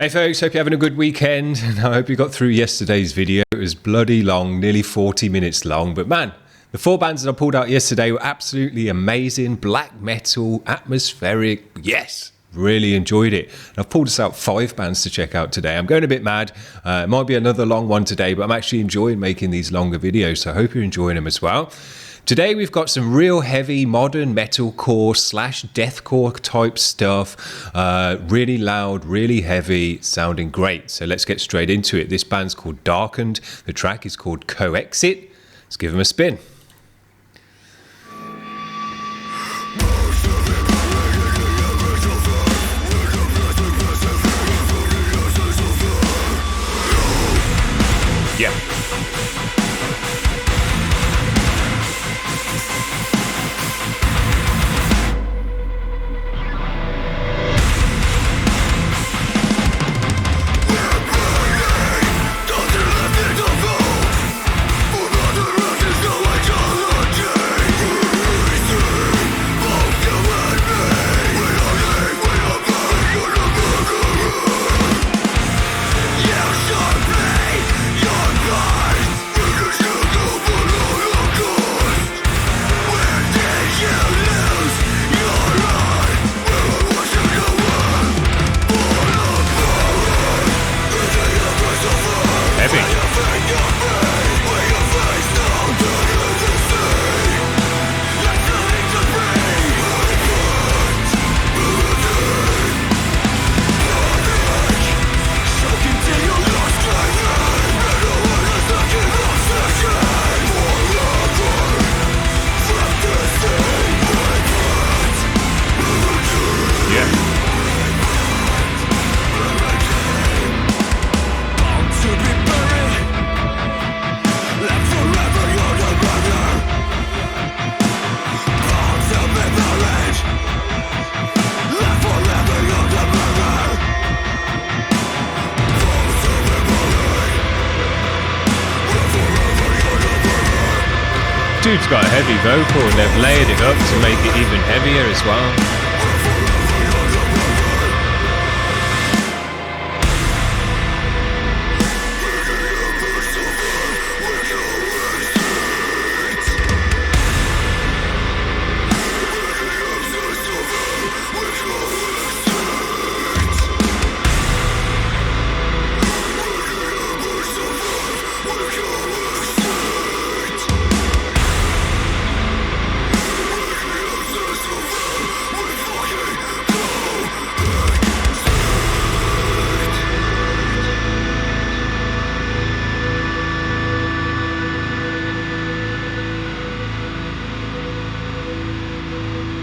Hey folks, hope you're having a good weekend, and I hope you got through yesterday's video. It was bloody long, nearly 40 minutes long, but man, the 4 bands that I pulled out yesterday were absolutely amazing. Black metal, atmospheric, yes, really enjoyed it. And I've pulled us out 5 bands to check out today. I'm going a bit mad, it might be another long one today, but I'm actually enjoying making these longer videos, so I hope you're enjoying them as well. Today we've got some real heavy modern metalcore / deathcore type stuff, really loud, really heavy, sounding great. So let's get straight into it. This band's called Darknd. The track is called Coexit. Let's give them a spin. Yeah. Dude's got a heavy vocal and they've layered it up to make it even heavier as well.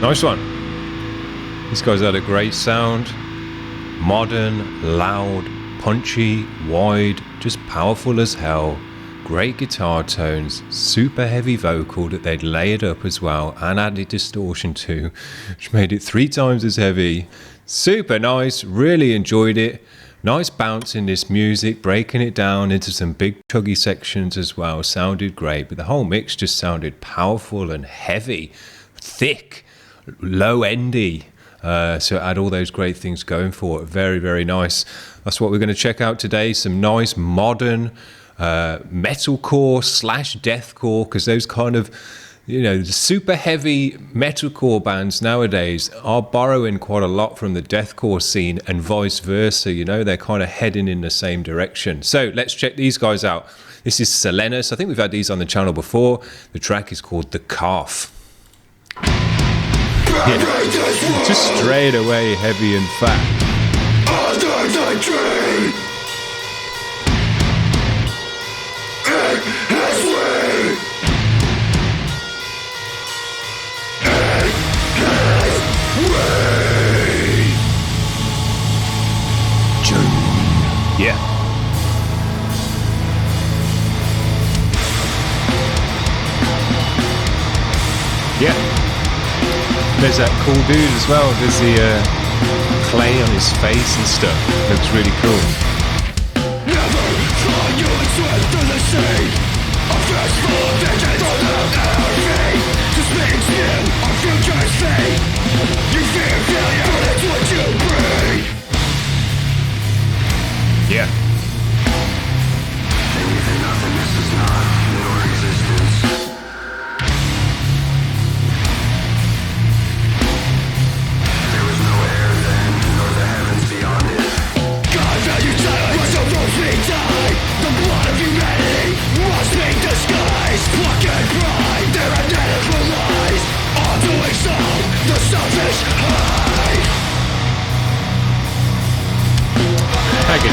Nice one. These guys had a great sound. Modern, loud, punchy, wide, just powerful as hell. Great guitar tones, super heavy vocal that they'd layered up as well and added distortion to, which made it 3 times as heavy. Super nice, really enjoyed it. Nice bounce in this music, breaking it down into some big chuggy sections as well. Sounded great, but the whole mix just sounded powerful and heavy, thick, low endy, so it had all those great things going for it. Very, very nice. That's what we're going to check out today. Some nice modern metalcore / deathcore, because those kind of, you know, the super heavy metalcore bands nowadays are borrowing quite a lot from the deathcore scene and vice versa. You know, they're kind of heading in the same direction. So let's check these guys out. This is Silenus. I think we've had these on the channel before. The track is called The Calf. Yeah. Just straight away heavy and fat. Under the tree, it has way. It has way. June. Yeah. Yeah. There's that cool dude as well. There's the clay on his face and stuff. Looks really cool. Never saw you swim through the sea. A fistful of visions from the energy. Just makes you our future's fate. You fear failure, but it's what you breathe.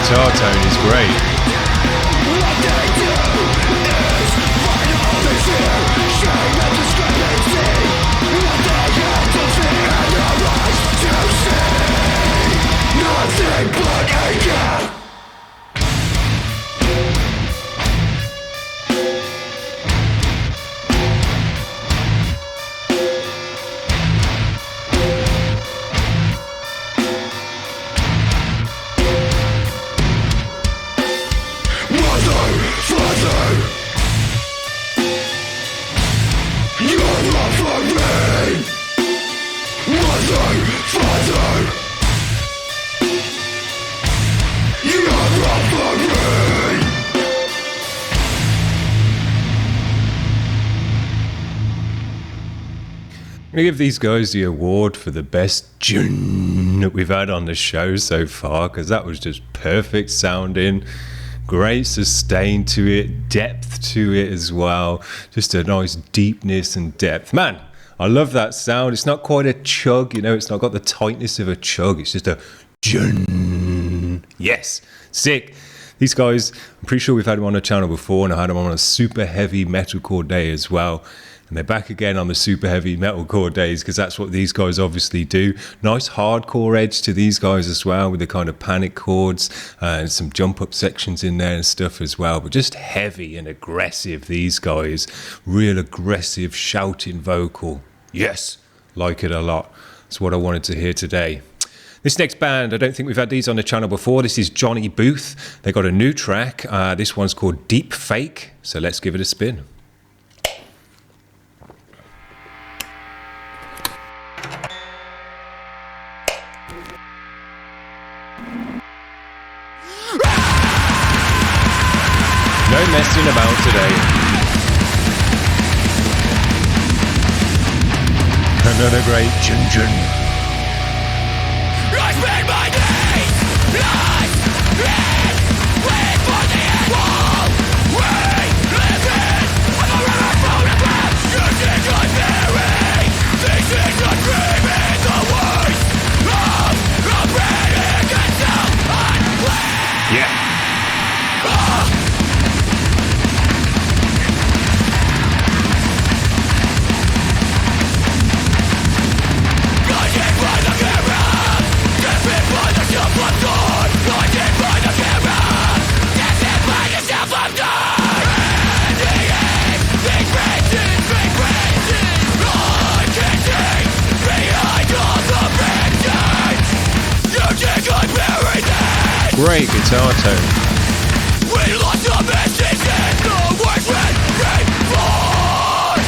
guitar tone is great. I'm going to give these guys the award for the best tune that we've had on the show so far, because that was just perfect sounding, great sustain to it, depth to it as well, just a nice deepness and depth. Man, I love that sound. It's not quite a chug, you know, it's not got the tightness of a chug, it's just a tune. Yes, sick. These guys, I'm pretty sure we've had them on the channel before, and I had them on a super heavy metalcore day as well. And they're back again on the super heavy metalcore days, because that's what these guys obviously do. Nice hardcore edge to these guys as well, with the kind of panic chords and some jump up sections in there and stuff as well. But just heavy and aggressive, these guys. Real aggressive shouting vocal. Yes, like it a lot. That's what I wanted to hear today. This next band, I don't think we've had these on the channel before. This is Johnny Booth. They got a new track. This one's called Deepfake. So let's give it a spin. No messing about today. Another great jun-jun. I spend my days lost in wait for the end wall. We live in a river full of blood. You think I'm buried. These things are dreaming the worst of a brain and self-unplanned. Yeah. Great guitar tone. We lost the message in the words when we fought.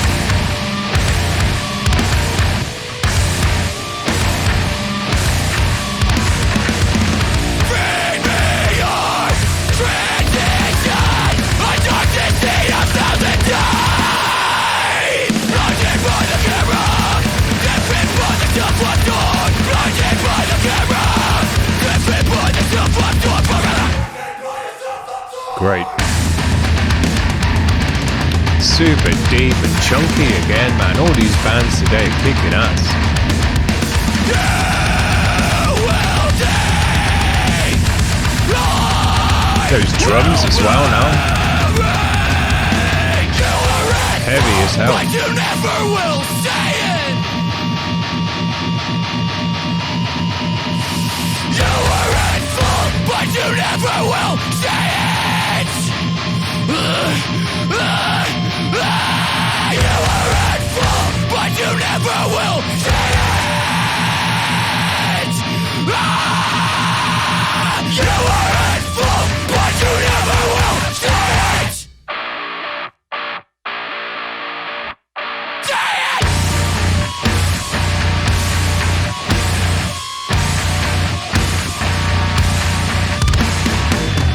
Bring me your transition, a dark state of thousand days. Blinded by the camera, driven by the stuff of dawn. Blinded by the camera, driven by the stuff of dawn. Great. Super deep and chunky again, man. All these bands today are kicking ass. Those drums as well now. Heavy as hell. But you never will say it. You are in full, but you never will say it. You are in full, but you never will say it. You are in full, but you never will say it. Say it.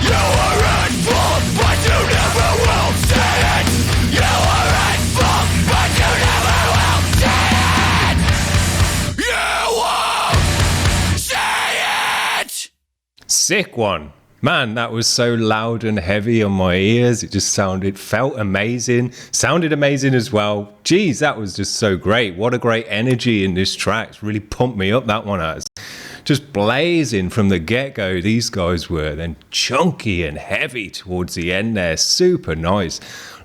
You are in full, but you never will say it. You are in full, but you never will say it. You won't say it. Sick one. Man, that was so loud and heavy on my ears. It just felt amazing. Sounded amazing as well. Geez, that was just so great. What a great energy in this track. It's really pumped me up, that one has. just blazing from the get-go. These guys were then chunky and heavy towards the end there. Super nice.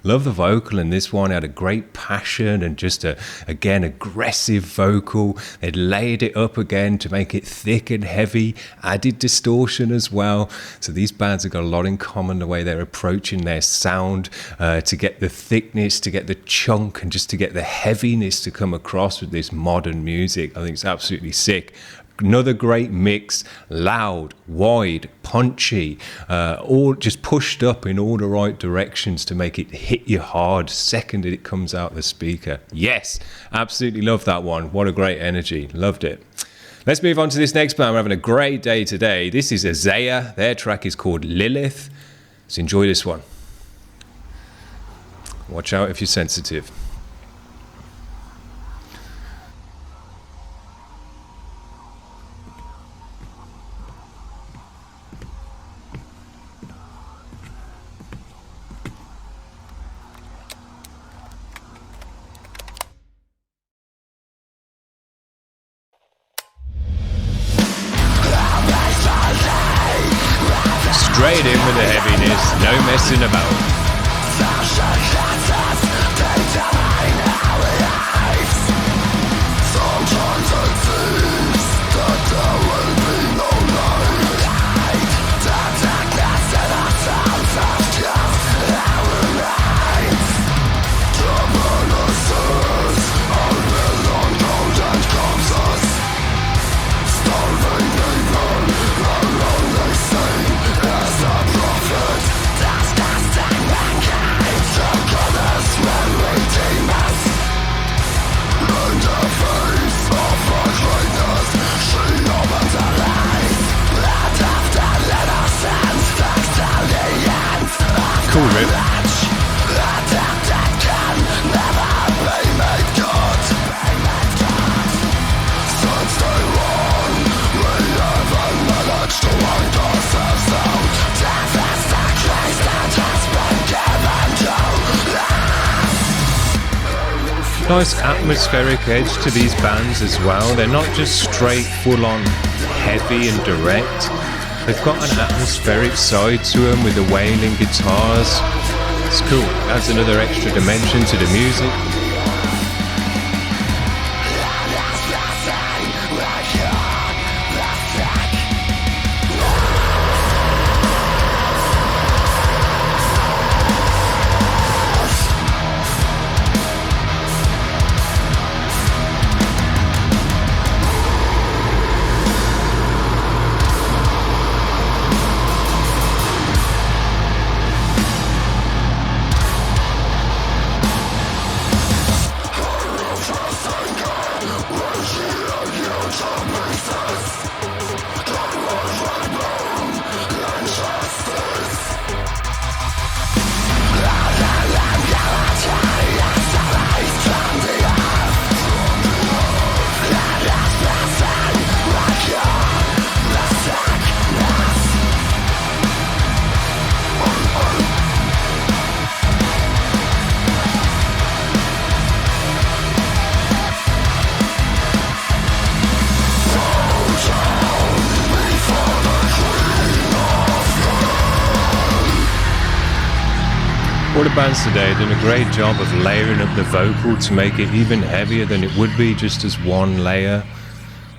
Love the vocal in this one. It had a great passion and just again aggressive vocal. They'd laid it up again to make it thick and heavy, added distortion as well. So these bands have got a lot in common, the way they're approaching their sound, to get the thickness, to get the chunk, and just to get the heaviness to come across with this modern music. I think it's absolutely sick. Another great mix, loud, wide, punchy, all just pushed up in all the right directions to make it hit you hard second it comes out the speaker. Yes, absolutely love that one. What a great energy. Loved it. Let's move on to this next band. We're having a great day today. This is Izaya. Their track is called Lilith. So enjoy this one. Watch out if you're sensitive. Straight in with the heaviness, no messing about. Cool riff. Nice atmospheric edge to these bands as well. They're not just straight full-on heavy and direct. They've got an atmospheric side to them with the wailing guitars. It's cool. Adds another extra dimension to the music. All the bands today have done a great job of layering up the vocal to make it even heavier than it would be just as one layer.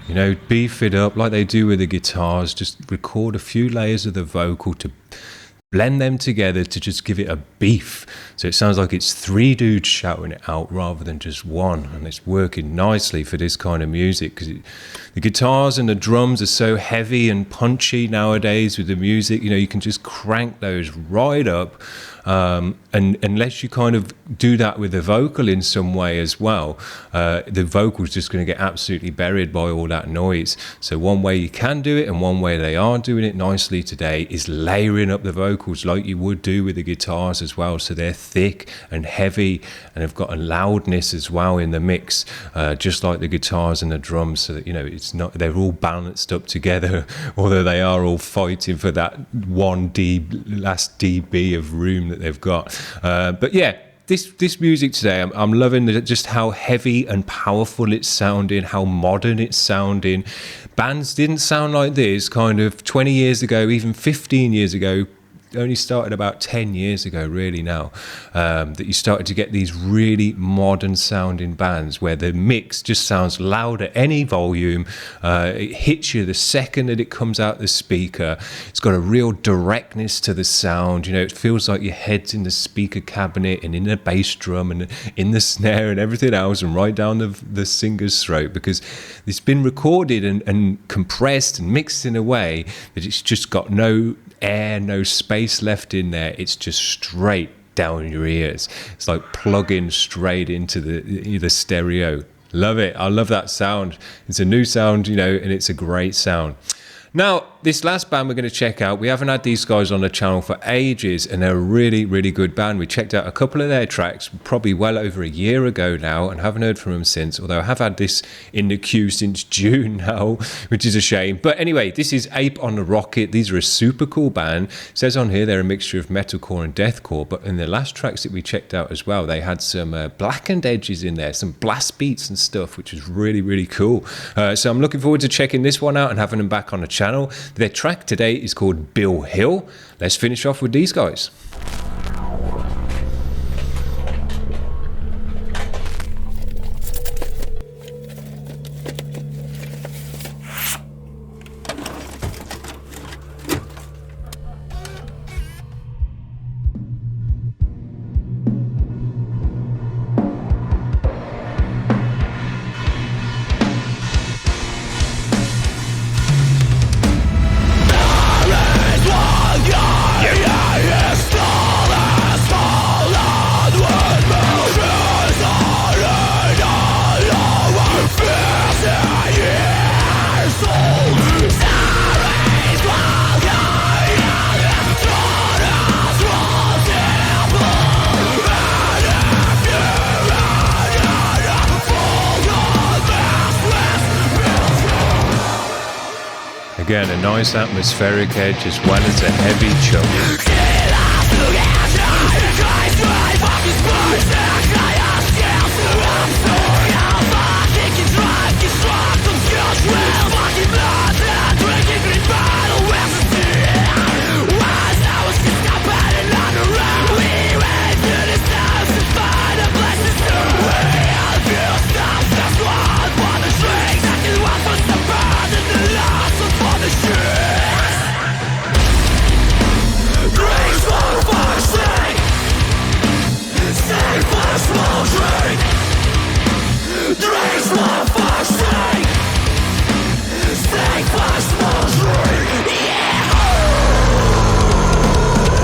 You know, beef it up like they do with the guitars. Just record a few layers of the vocal to blend them together to just give it a beef. So it sounds like it's three dudes shouting it out rather than just one. And it's working nicely for this kind of music because the guitars and the drums are so heavy and punchy nowadays with the music. You know, you can just crank those right up. And unless you kind of do that with the vocal in some way as well, the vocal's just going to get absolutely buried by all that noise. So one way you can do it and one way they are doing it nicely today is layering up the vocals like you would do with the guitars as well. So they're thick and heavy and have got a loudness as well in the mix, just like the guitars and the drums. So that, you know, it's not, they're all balanced up together, although they are all fighting for that last dB of room that they've got. But yeah, this music today, I'm loving just how heavy and powerful it's sounding, how modern it's sounding. Bands didn't sound like this kind of 20 years ago, even 15 years ago. Only started about 10 years ago, really, now, that you started to get these really modern sounding bands where the mix just sounds loud at any volume. It hits you the second that it comes out the speaker. It's got a real directness to the sound. You know, it feels like your head's in the speaker cabinet and in the bass drum and in the snare and everything else, and right down the singer's throat, because it's been recorded and compressed and mixed in a way that it's just got no air, no space left in there. It's just straight down your ears. It's like plugging straight into the stereo. Love it. I love that sound. It's a new sound, you know, and it's a great sound. Now, this last band we're going to check out, we haven't had these guys on the channel for ages, and they're a really, really good band. We checked out a couple of their tracks probably well over a year ago now and haven't heard from them since, although I have had this in the queue since June now, which is a shame. But anyway, this is Ape on the Rocket. These are a super cool band. It says on here they're a mixture of metalcore and deathcore, but in the last tracks that we checked out as well, they had some Blackened edges in there, some blast beats and stuff, which is really, really cool. So I'm looking forward to checking this one out and having them back on the channel. Their track today is called Bill Hill. Let's finish off with these guys. Again, a nice atmospheric edge as well as a heavy chunk.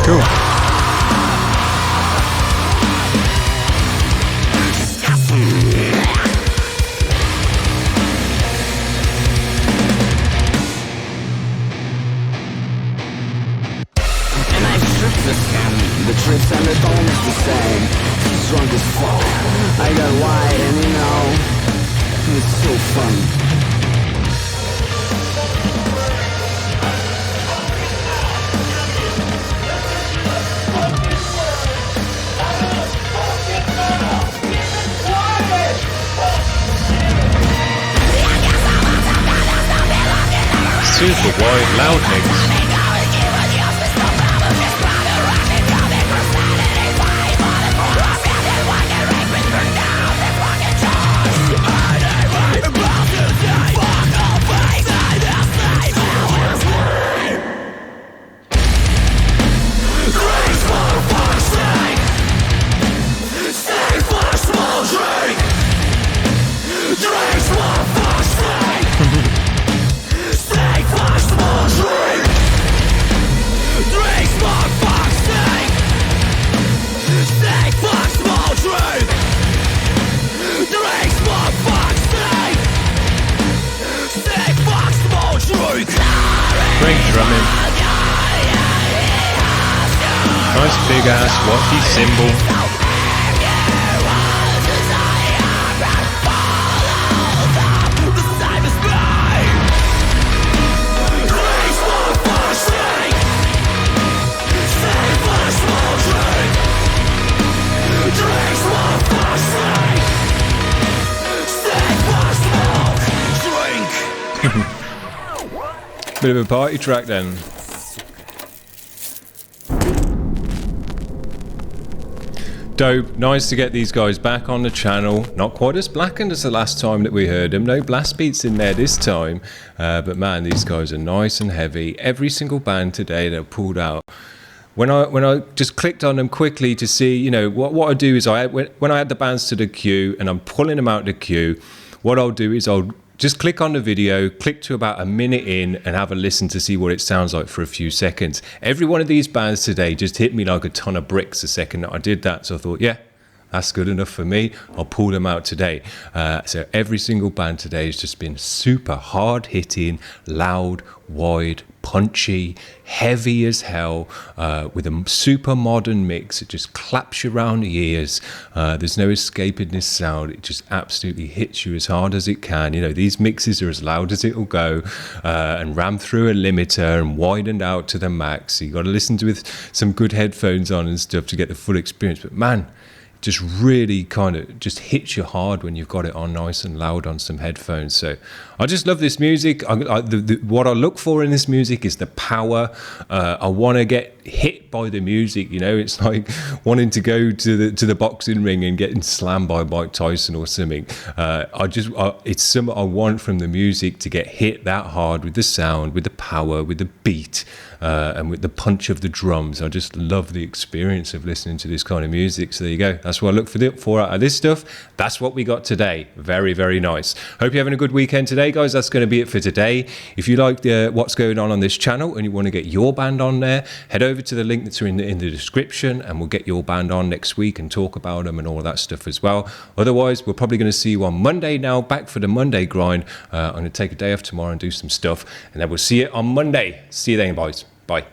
Cool. The trips and the tone is the same. Drunk as fuck. I got white and you know, it's so fun. Super wide, loud mix. Great drumming. Nice big ass wacky cymbal. Bit of a party track then. Dope. Nice to get these guys back on the channel. Not quite as blackened as the last time that we heard them. No blast beats in there this time. But man, these guys are nice and heavy. Every single band today that I pulled out. When I just clicked on them quickly to see, you know, what I do is when I add the bands to the queue and I'm pulling them out of the queue, what I'll do is I'll just click on the video, click to about a minute in and have a listen to see what it sounds like for a few seconds. Every one of these bands today just hit me like a ton of bricks the second that I did that. So I thought, yeah, that's good enough for me. I'll pull them out today. So every single band today has just been super hard hitting, loud, wide, punchy, heavy as hell, with a super modern mix. It just claps you around the ears. There's no escaping this sound. It just absolutely hits you as hard as it can. You know, these mixes are as loud as it will go, and ram through a limiter and widened out to the max. So you got to listen to with some good headphones on and stuff to get the full experience. But man, just really kind of just hits you hard when you've got it on nice and loud on some headphones. So I just love this music. What I look for in this music is the power. I want to get hit by the music. You know, it's like wanting to go to the boxing ring and getting slammed by Mike Tyson or something. It's something I want from the music, to get hit that hard with the sound, with the power, with the beat, and with the punch of the drums. I just love the experience of listening to this kind of music. So there you go. That's what I look for out of this stuff. That's what we got today. Very, very nice. Hope you're having a good weekend today, guys. That's going to be it for today. If you like what's going on this channel and you want to get your band on there, head over to the link that's in the description and we'll get your band on next week and talk about them and all that stuff as well. Otherwise, we're probably going to see you on Monday now, back for the Monday grind. I'm going to take a day off tomorrow and do some stuff, and then we'll see you on Monday. See you then, boys. Bye.